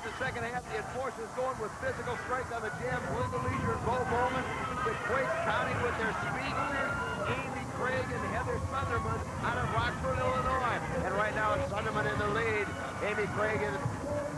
start the second half. The Enforcers going with physical strength on the jam. Linda Leisure and Bo Bowman. The Quakes counting with their speedsters, Amy Craig and Heather Sunderman out of Rockford, Illinois. And right now it's Sunderman in the lead. Amy Craig is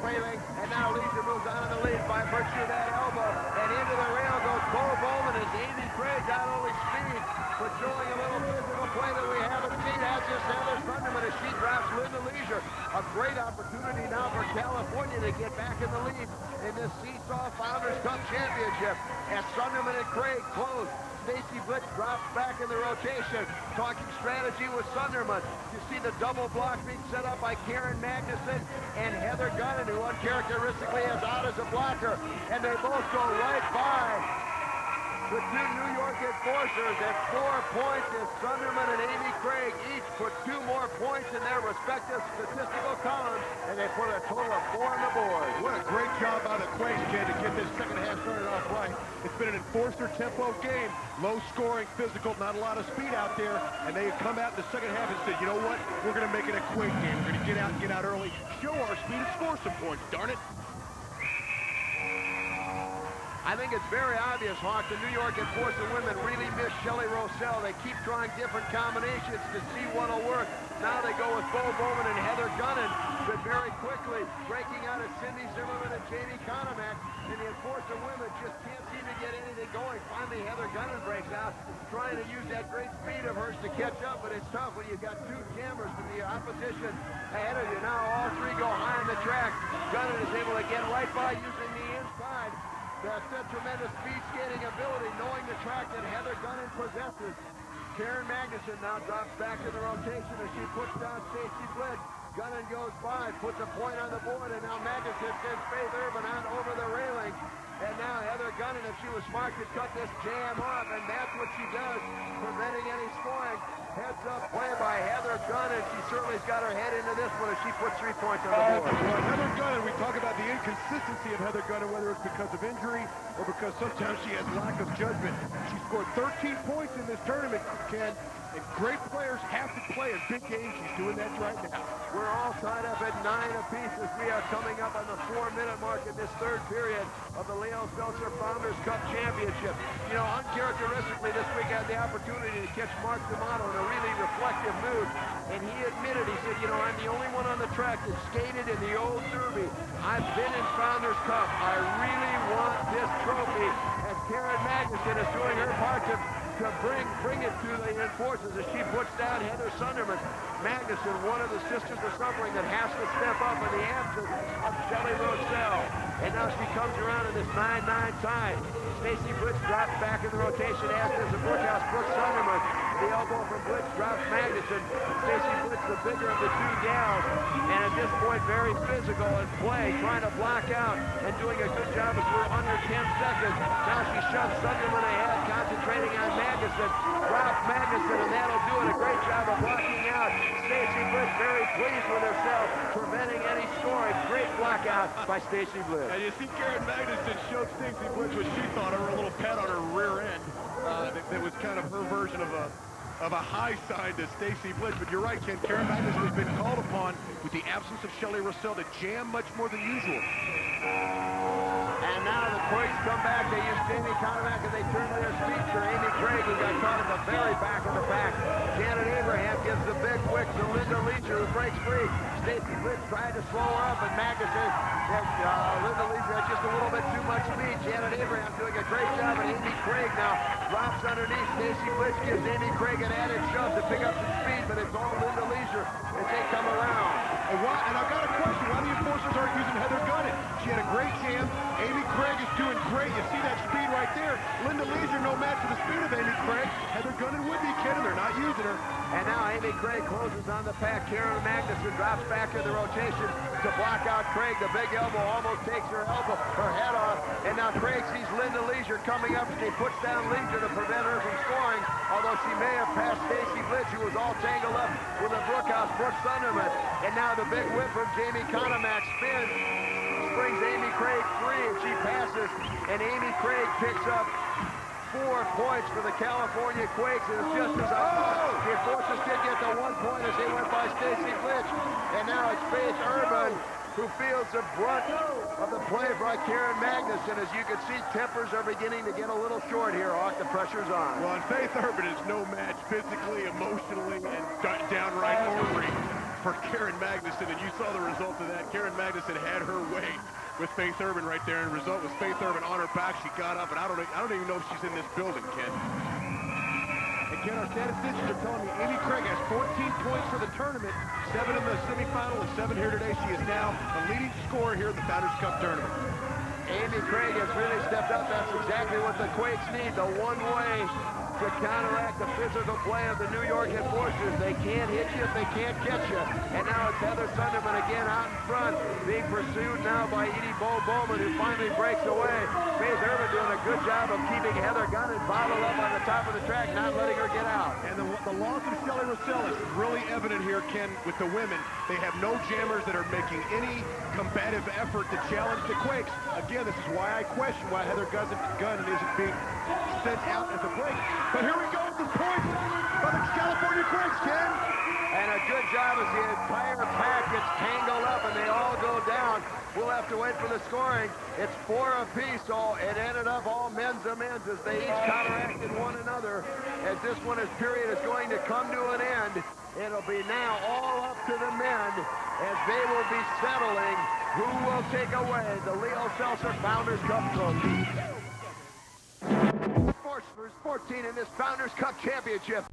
trailing, and now Leisure moves on in the lead by virtue of that elbow. And into the rail goes Bo Bowman as Amy Craig, not only speed, but showing a little physical play that we haven't seen. That's just Heather Sunderman as she drops Linda Leisure. A great opportunity now for California to get back in the lead in this Seesaw Founders Cup Championship. As Sunderman and Craig close, Stacy Blitz drops back in the rotation. Talking strategy with Sunderman. You see the double block being set up by Karen Magnuson and Heather Gunnan, who uncharacteristically is out as a blocker. And they both go right by the two New York Enforcers at 4 points as Sunderman and Amy Craig each put 2 more points in their respective statistical columns, and they put a total of 4 on the board. What a great job by the Quakes, Ken, to get this second half started off right. It's been an Enforcer tempo game, low scoring, physical, not a lot of speed out there, and they come out in the second half and said, you know what, we're going to make it a Quake game. We're going to get out early, show our speed, and score some points, darn it. I think it's very obvious, Hawk, the New York Enforcer women really miss Shelley Rossell. They keep trying different combinations to see what'll work. Now they go with Bo Bowman and Heather Gunnan, but very quickly breaking out of Cindy Zimmerman and Jamie Konomak, and the Enforcer women just can't seem to get anything going. Finally, Heather Gunnan breaks out, trying to use that great speed of hers to catch up, but it's tough when you've got 2 jammers from the opposition ahead of you. Now all 3 go high on the track. Gunnan is able to get right by using the inside. That's a tremendous speed skating ability, knowing the track that Heather Gunnan possesses. Karen Magnuson now drops back in the rotation as she puts down Stacy Blitz. Gunnan goes by, puts a point on the board, and now Magnuson sends Faith Urban out over the railing. And now Heather Gunnan, if she was smart, could cut this jam off, and that's what she does, preventing any scoring. Heads up play by Heather Gunnan. She certainly's got her head into this one as she puts 3 points on the board. Well, Heather Gunnan, we talk about the inconsistency of Heather Gunnan, whether it's because of injury or because sometimes she has lack of judgment. She scored 13 points in this tournament, Ken, and great players have to play in big games. She's doing that right now. We're all tied up at 9 apiece as we are coming up on the 4-minute mark in this third period of the Leo Seltzer Founders Cup Championship. You know, uncharacteristically this week I had the opportunity to catch Mark D'Amato in a really reflective mood, and he admitted, he said, you know, I'm the only one on the track that skated in the old Derby. I've been in Founders Cup. I really want this trophy, and Karen Magnuson is doing her part to bring it to the Enforcers as she puts down Heather Sunderman. Magnuson, one of the sisters of suffering that has to step up in the absence of Shelley Rossell. And now she comes around in this 9-9 tie. Stacy Blitz drops back in the rotation, as does the Brookhouse Brooks Sunderman. The elbow from Blitz drops Magnuson. Stacy Blitz, the bigger of the 2 gals, and at this point very physical in play, trying to block out and doing a good job as we're under 10 seconds. Now she shoves Sunderman ahead, concentrating on Magnuson. Drops Magnuson, and that'll do it. A great job of blocking out. Stacy Blitz very pleased with herself, preventing any scoring. Great block out by Stacy Blitz. And you see Karen Magnuson showed Stacy Blitz what she thought of her little pet on her rear end. That was kind of her version of a high sign to Stacy Blitz. But you're right, Ken. Karen Magnuson has been called upon with the absence of Shelley Rossell to jam much more than usual. And now the Quakes come back. They use Jamie Konomak, and they turn to their speedster, Amy Craig, who got caught at the very back of the pack. Janet Abraham gives the big wick to Linda Leisure, who breaks free. Stacy Blitz tried to slow her up, and Magnuson, Linda Leisure had just a little bit too much speed. Janet Abraham doing a great job, and Amy Craig now drops underneath. Stacy Blitz gives Amy Craig an added shove to pick up some speed, but it's all Linda Leisure as they come around. And I've got a question. Why the Enforcers aren't using Heather Gunnan? She had a great jam. Amy Craig is doing great. You see that speed right there. Linda Leisure, no match for the speed of Amy Craig. Heather Gunnan would be, Ken, and they're not using her. And now Amy Craig closes on the pack. Karen Magnuson drops back in the rotation to block out Craig. The big elbow almost takes her head off. And now Craig sees Linda Leisure coming up, and she puts down Leisure to prevent her from scoring, although she may have passed Stacy Blitz, who was all tangled up with a Brookhouse Brooks Sunderman. And now the big whip from Jamie Konomak spins, brings Amy Craig free, and she passes, and Amy Craig picks up 4 points for the California Quakes, and it's just as I thought. The Enforcers did get the 1 point as they went by Stacy Blitz, and now it's Faith Urban who feels the brunt of the play by Karen Magnuson. As you can see, tempers are beginning to get a little short here. Hawk, the pressure's on. Well, and Faith Urban is no match physically, emotionally, and downright ornery for Karen Magnuson, and you saw the result of that. Karen Magnuson had her way with Faith Urban right there, and the result was Faith Urban on her back. She got up, and I don't even know if she's in this building, Ken. And Ken, our statisticians are telling me Amy Craig has 14 points for the tournament, 7 in the semifinal and 7 here today. She is now the leading scorer here in the Founders Cup tournament. Amy Craig has really stepped up. That's exactly what the Quakes need, the one way to counteract the physical play of the New York Enforcers. They can't hit you if they can't catch you. And now it's Heather Sunderman again out in front, being pursued now by Edie Bowman, who finally breaks away. Faith Urban doing a good job of keeping Heather Gunn bottled up on the top of the track, not letting her get out. And the loss of Shelly Rossellis is really evident here, Ken, with the women. They have no jammers that are making any combative effort to challenge the Quakes. Again, this is why I question why Heather Gunn isn't being sent out as a break. But here we go with the points by the California Quakes, Ken. And a good job as the entire pack gets tangled up and they all go down. We'll have to wait for the scoring. It's 4 apiece, so it ended up all men's to men's as they each counteracted one another. As this period is going to come to an end, it'll be now all up to the men as they will be settling who will take away the Leo Seltzer Founders Cup trophy. Sports for 14 in this Founders Cup Championship.